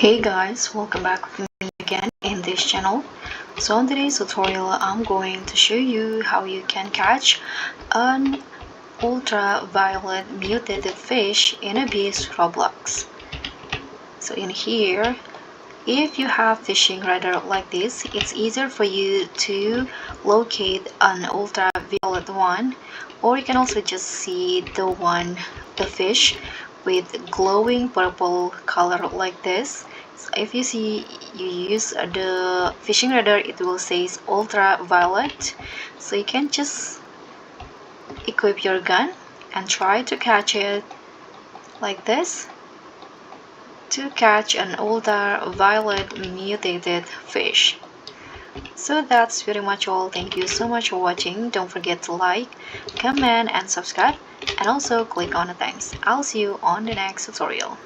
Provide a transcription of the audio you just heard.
Hey guys, welcome back with me again in this channel. So in today's tutorial, I'm going to show you how you can catch an ultraviolet mutated fish in Abyss Roblox. So in here, if you have fishing radar like this, it's easier for you to locate an ultraviolet one, or you can also just see the fish with glowing purple color like this. So if you see you use the fishing radar, it will say ultraviolet, so you can just equip your gun and try to catch it like this, to catch an ultraviolet mutated fish. So that's pretty much all. Thank you so much for watching. Don't forget to like, comment and subscribe, and also click on the thanks. I'll see you on the next tutorial.